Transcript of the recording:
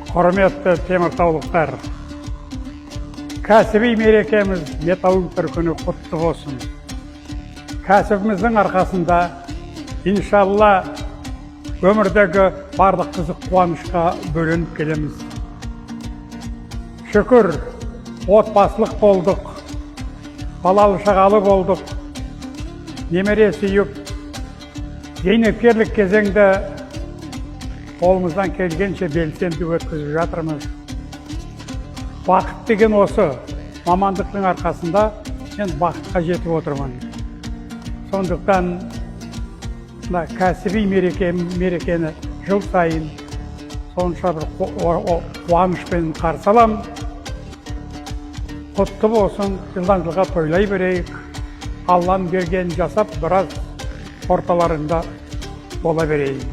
Құрметті теміртаулықтар, кәсіби мерекеміз металлургтер күні құтты болсын. Кәсібіміздің арқасында, иншалла, өмірдегі барлық қызық қуанышқа бөленіп келеміз. Шүкір, отбасылық болдық, балалы шағалы болдық, немере сүйіп, зейнеткерлік кезеңді қолымыздан келгенше белсенді өткізіп жатырмыз. Бақыт деген осы, мамандықтың арқасында мен бақытқа жетіп отырмын. Сондықтан кәсіби мерекені жыл сайын сонша бір қуанышпен қарсы аламын. Құтты болсын, жылдан жылға тойлай берейік. Алланың бергенін жасап, біраз орталарында бола берейік.